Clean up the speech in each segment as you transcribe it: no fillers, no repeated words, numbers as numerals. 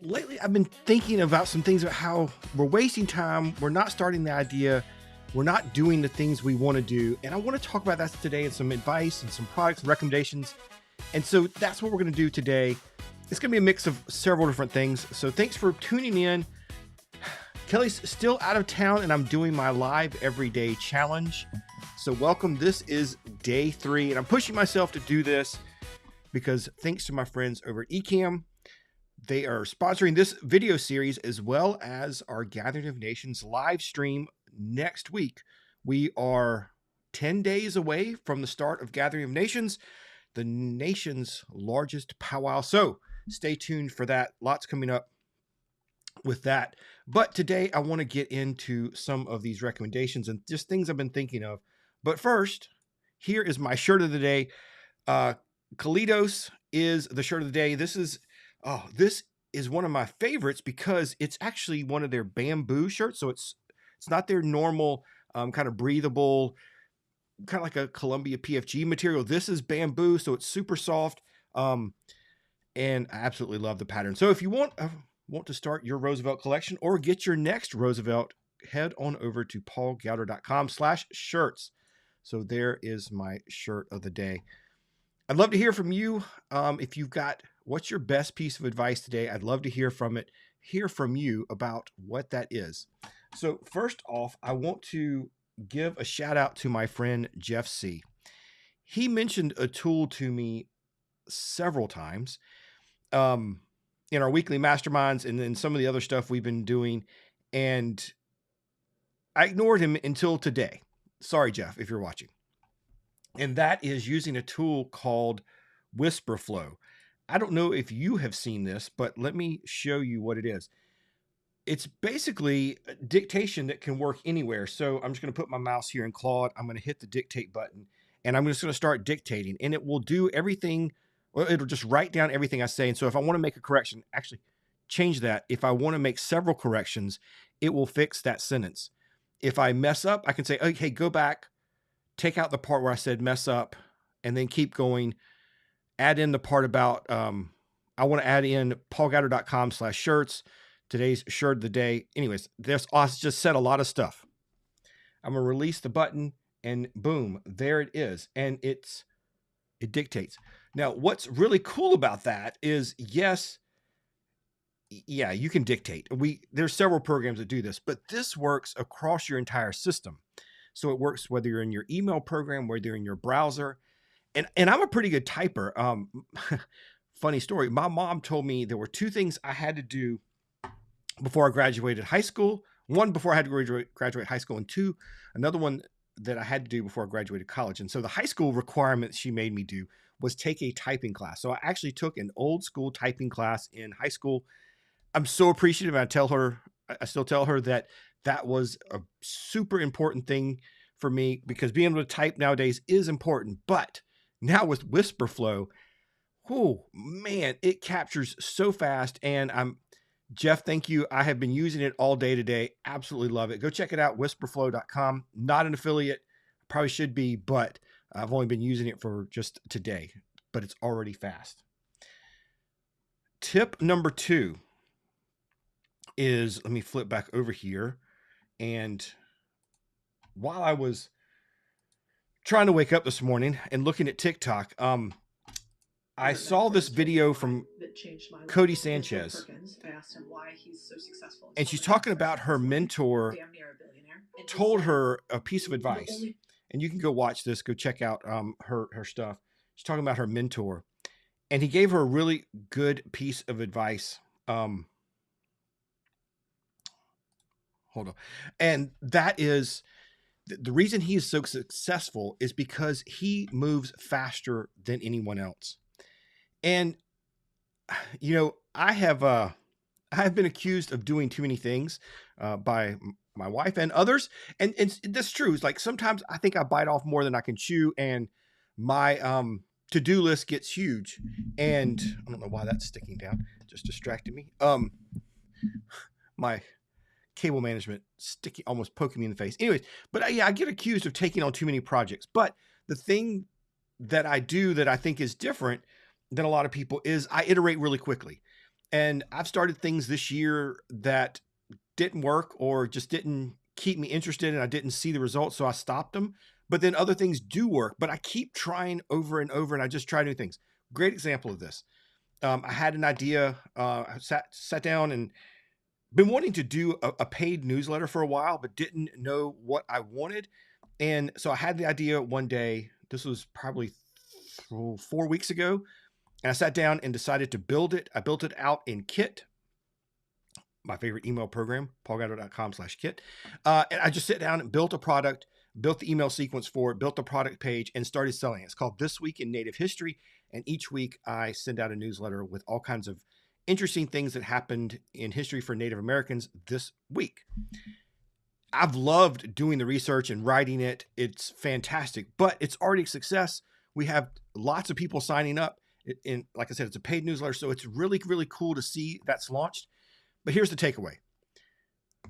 lately I've been thinking about some things about how we're wasting time. We're not starting the idea. We're not doing the things we want to do. And I want to talk about that today and some advice and some products and recommendations. And so that's what we're going to do today. It's going to be a mix of several different things. So thanks for tuning in. Kelly's still out of town and I'm doing my live everyday challenge. So welcome. This is day 3 and I'm pushing myself to do this because thanks to my friends over at Ecamm, they are sponsoring this video series as well as our Gathering of Nations live stream next week. We are 10 days away from the start of Gathering of Nations, the nation's largest powwow. So stay tuned for that. Lots coming up with that. But today I want to get into some of these recommendations and just things I've been thinking of. But first, here is my shirt of the day. Kalidos is the shirt of the day. This is one of my favorites because it's actually one of their bamboo shirts. So it's not their normal kind of breathable, kind of like a Columbia PFG material. This is bamboo, so it's super soft. And I absolutely love the pattern. So if you want to start your Roosevelt collection or get your next Roosevelt, head on over to paulgowder.com/shirts. So there is my shirt of the day. I'd love to hear from you. If you've got, what's your best piece of advice today? I'd love to hear from you about what that is. So first off, I want to give a shout out to my friend, Jeff C. He mentioned a tool to me several times in our weekly masterminds and then some of the other stuff we've been doing. And I ignored him until today. Sorry, Jeff, if you're watching. And that is using a tool called Wispr Flow. I don't know if you have seen this, but let me show you what it is. It's basically a dictation that can work anywhere. So I'm just going to put my mouse here in Claude. I'm going to hit the dictate button and I'm just going to start dictating and it will do everything. Or it'll just write down everything I say. And so if I want to make a correction, actually change that. If I want to make several corrections, it will fix that sentence. If I mess up, I can say, okay, go back, take out the part where I said mess up, and then keep going. Add in the part about, I want to add in paulgowder.com/shirts, today's shirt of the day. Anyways, I just said a lot of stuff. I'm going to release the button and boom, there it is. And it dictates. Now, what's really cool about that is, you can dictate. There's several programs that do this, but this works across your entire system. So it works whether you're in your email program, whether you're in your browser. And I'm a pretty good typer. Funny story. My mom told me there were 2 things I had to do before I graduated high school. One, before I had to graduate high school, and 2, another one that I had to do before I graduated college. And so the high school requirement she made me do was take a typing class. So I actually took an old school typing class in high school. I'm so appreciative. I still tell her that was a super important thing for me because being able to type nowadays is important. But now with Wispr Flow, oh man, it captures so fast. And Jeff, thank you. I have been using it all day today. Absolutely love it. Go check it out, wisprflow.com. Not an affiliate, probably should be, but I've only been using it for just today, but it's already fast. Tip number 2 is, let me flip back over here. And while I was trying to wake up this morning and looking at TikTok, I saw this video from Cody Sanchez. I asked him why he's so successful. And she's talking about her mentor told her a piece of advice. And you can go watch this, go check out her stuff. She's talking about her mentor. And he gave her a really good piece of advice. Hold on. And that is the reason he is so successful is because he moves faster than anyone else. And, I have been accused of doing too many things by my wife and others. And that's true. It's like sometimes I think I bite off more than I can chew and my to-do list gets huge. And I don't know why that's sticking down. It just distracted me. My cable management almost poking me in the face. Anyways, but I get accused of taking on too many projects. But the thing that I do that I think is different than a lot of people is I iterate really quickly. And I've started things this year that didn't work or just didn't keep me interested and I didn't see the results. So I stopped them. But then other things do work, but I keep trying over and over and I just try new things. Great example of this. I had an idea, I sat down and been wanting to do a paid newsletter for a while, but didn't know what I wanted. And so I had the idea one day, this was probably 4 weeks ago, and I sat down and decided to build it. I built it out in Kit, my favorite email program, paulgatto.com/kit. And I just sat down and built a product, built the email sequence for it, built the product page, and started selling it. It's called This Week in Native History. And each week I send out a newsletter with all kinds of interesting things that happened in history for Native Americans this week. I've loved doing the research and writing it. It's fantastic, but it's already a success. We have lots of people signing up. And like I said, it's a paid newsletter. So it's really, really cool to see that's launched. But here's the takeaway.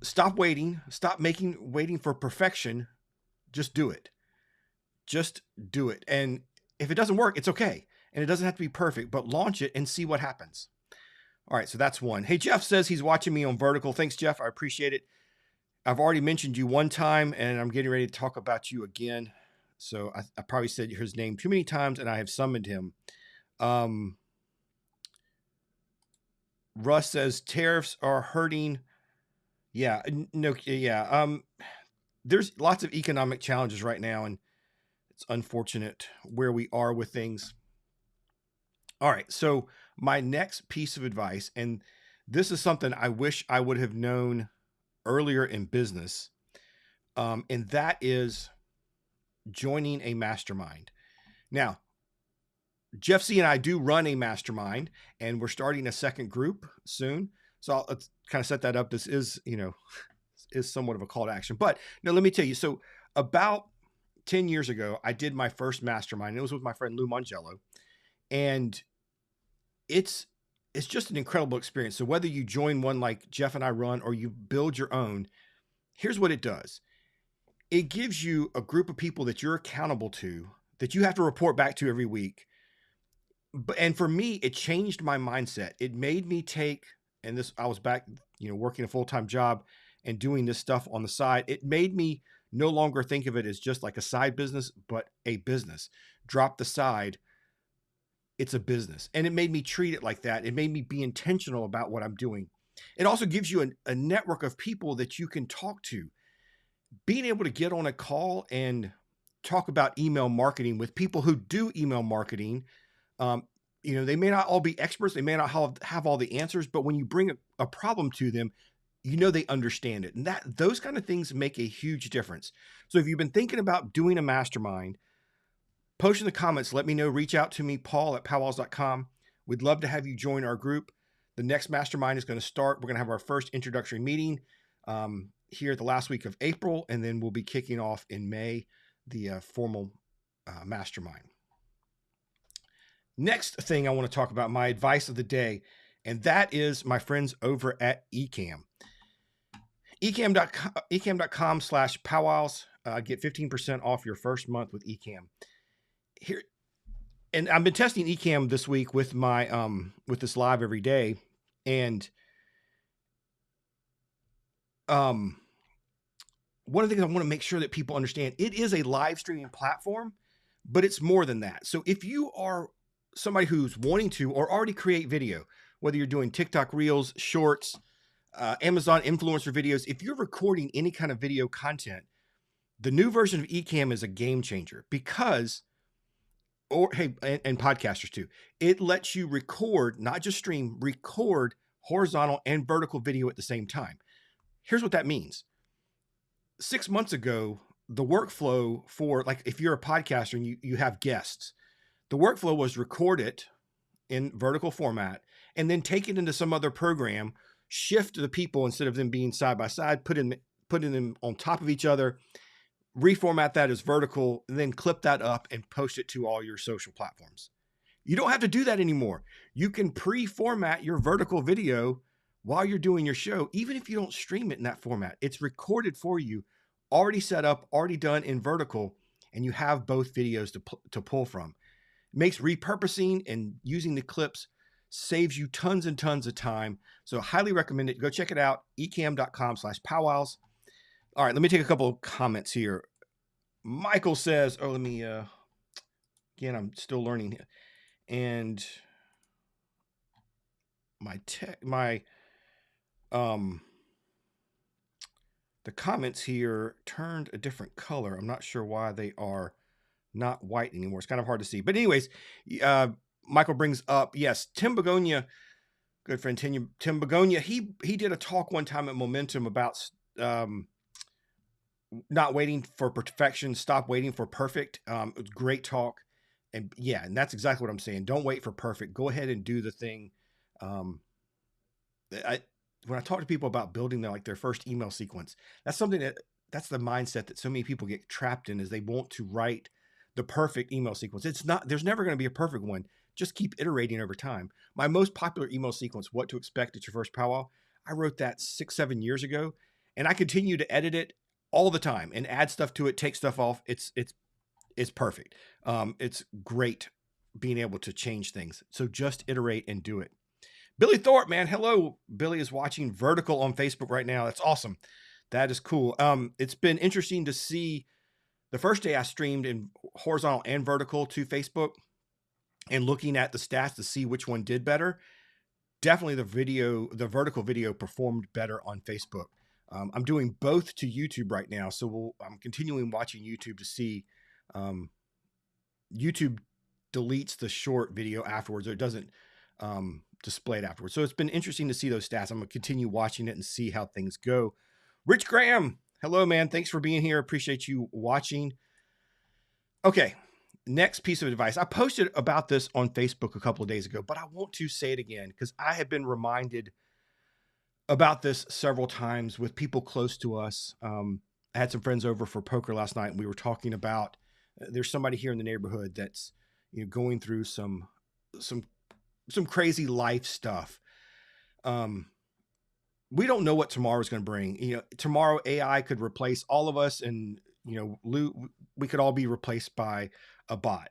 Stop waiting. Stop waiting for perfection. Just do it. Just do it. And if it doesn't work, it's okay. And it doesn't have to be perfect, but launch it and see what happens. All right, so that's one. Hey, Jeff says he's watching me on Vertical. Thanks, Jeff. I appreciate it. I've already mentioned you one time, and I'm getting ready to talk about you again. So I probably said his name too many times, and I have summoned him. Russ says tariffs are hurting. Yeah, no, yeah. There's lots of economic challenges right now, and it's unfortunate where we are with things. All right, so my next piece of advice, and this is something I wish I would have known earlier in business, and that is joining a mastermind. Now, Jeff C and I do run a mastermind, and we're starting a second group soon. So let's kind of set that up. This is, is somewhat of a call to action. But no, let me tell you. So about 10 years ago, I did my first mastermind. It was with my friend Lou Mangello, and it's just an incredible experience. So whether you join one like Jeff and I run or you build your own, here's what it does. It gives you a group of people that you're accountable to, that you have to report back to every week. And for me, it changed my mindset. It made me I was back, working a full-time job and doing this stuff on the side. It made me no longer think of it as just like a side business, but a business. Drop the side. It's a business. And it made me treat it like that. It made me be intentional about what I'm doing. It also gives you a network of people that you can talk to. Being able to get on a call and talk about email marketing with people who do email marketing. They may not all be experts. They may not have all the answers, but when you bring a problem to them, they understand it. And those kind of things make a huge difference. So if you've been thinking about doing a mastermind, post in the comments, let me know, reach out to me, paul@powwows.com. We'd love to have you join our group. The next mastermind is going to start. We're going to have our first introductory meeting here the last week of April, and then we'll be kicking off in May, the formal mastermind. Next thing I want to talk about, my advice of the day, and that is my friends over at Ecamm. Ecamm.com/powwows. Get 15% off your first month with Ecamm. Here, and I've been testing Ecamm this week with my with this live every day, and one of the things I want to make sure that people understand, it is a live streaming platform, but it's more than that. So if you are somebody who's wanting to or already create video, whether you're doing TikTok Reels, Shorts, Amazon influencer videos, if you're recording any kind of video content, the new version of Ecamm is a game changer because, and podcasters too, it lets you record, not just stream, record horizontal and vertical video at the same time. Here's what that means. 6 months ago, the workflow for, like, if you're a podcaster and you have guests, the workflow was record it in vertical format and then take it into some other program, shift the people instead of them being side by side, putting them on top of each other, reformat that as vertical, and then clip that up and post it to all your social platforms. You don't have to do that anymore. You can pre-format your vertical video while you're doing your show, even if you don't stream it in that format. It's recorded for you, already set up, already done in vertical, and you have both videos to pull from. Makes repurposing and using the clips saves you tons and tons of time. So highly recommend it. Go check it out, ecamm.com/powwows. All right, let me take a couple of comments here. Michael says, oh, let me, again, I'm still learning. And the comments here turned a different color. I'm not sure why they are not white anymore. It's kind of hard to see. But anyways, Michael brings up, yes, Tim Begonia, good friend Tim Begonia, he did a talk one time at Momentum about not waiting for perfection, stop waiting for perfect. It was a great talk. And yeah, and that's exactly what I'm saying. Don't wait for perfect. Go ahead and do the thing. When I talk to people about building their first email sequence, that's the mindset that so many people get trapped in, is they want to write the perfect email sequence. There's never going to be a perfect one. Just keep iterating over time. My most popular email sequence, what to expect at your first powwow, I wrote that 6-7 years ago, and I continue to edit it all the time and add stuff to it, take stuff off. It's perfect. It's great being able to change things. So just iterate and do it. Billy Thorpe, man. Hello. Billy is watching vertical on Facebook right now. That's awesome. That is cool. It's been interesting to see the first day I streamed in horizontal and vertical to Facebook and looking at the stats to see which one did better. Definitely the vertical video performed better on Facebook. I'm doing both to YouTube right now. So I'm continuing watching YouTube to see, YouTube deletes the short video afterwards, or it doesn't display it afterwards. So it's been interesting to see those stats. I'm going to continue watching it and see how things go. Rich Graham, hello, man. Thanks for being here. Appreciate you watching. Okay, next piece of advice. I posted about this on Facebook a couple of days ago, but I want to say it again because I have been reminded about this several times with people close to us. I had some friends over for poker last night, and we were talking about there's somebody here in the neighborhood that's going through some crazy life stuff. We don't know what tomorrow is going to bring. Tomorrow AI could replace all of us, and we could all be replaced by a bot.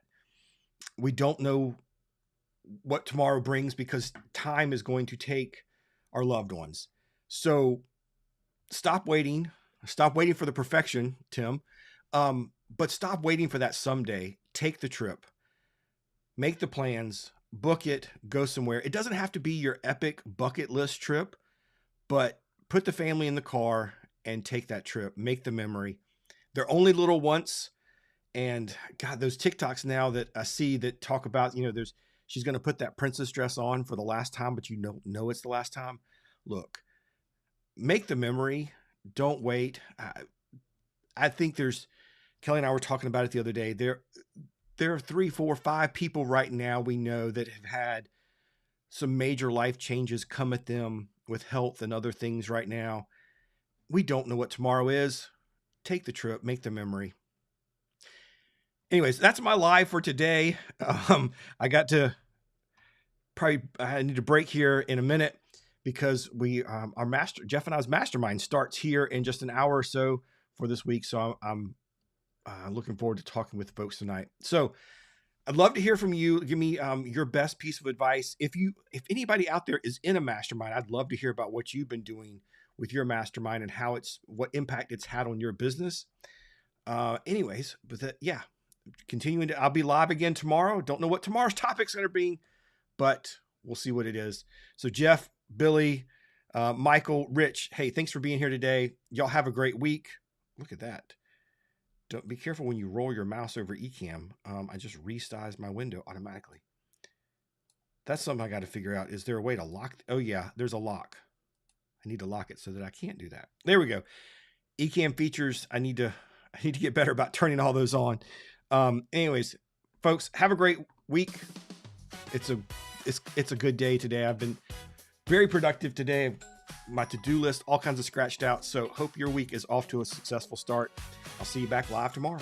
We don't know what tomorrow brings because time is going to take our loved ones. So stop waiting for the perfection, Tim. But stop waiting for that someday. Take the trip, make the plans, book it, go somewhere. It doesn't have to be your epic bucket list trip, but put the family in the car and take that trip, make the memory. They're only little once. And God, those TikToks now that I see that talk about, she's going to put that princess dress on for the last time, but you know it's the last time. Look, make the memory. Don't wait. I think Kelli and I were talking about it the other day. There are 3, 4, 5 people right now we know that have had some major life changes come at them with health and other things right now. We don't know what tomorrow is. Take the trip, make the memory. Anyways, that's my live for today. I need to break here in a minute because Jeff and I's mastermind starts here in just an hour or so for this week. So I'm looking forward to talking with folks tonight. So I'd love to hear from you. Give me your best piece of advice. If anybody out there is in a mastermind, I'd love to hear about what you've been doing with your mastermind and what impact it's had on your business. Anyways, but I'll be live again tomorrow. Don't know what tomorrow's topic's going to be, but we'll see what it is. So Jeff, Billy, Michael, Rich, hey, thanks for being here today. Y'all have a great week. Look at that. Don't be careful when you roll your mouse over Ecamm. I just resized my window automatically. That's something I got to figure out. Is there a way to lock? Oh yeah, there's a lock. I need to lock it so that I can't do that. There we go. Ecamm features. I need to get better about turning all those on. Anyways, folks, have a great week. It's a good day today. I've been very productive today. My to-do list, all kinds of scratched out. So hope your week is off to a successful start. I'll see you back live tomorrow.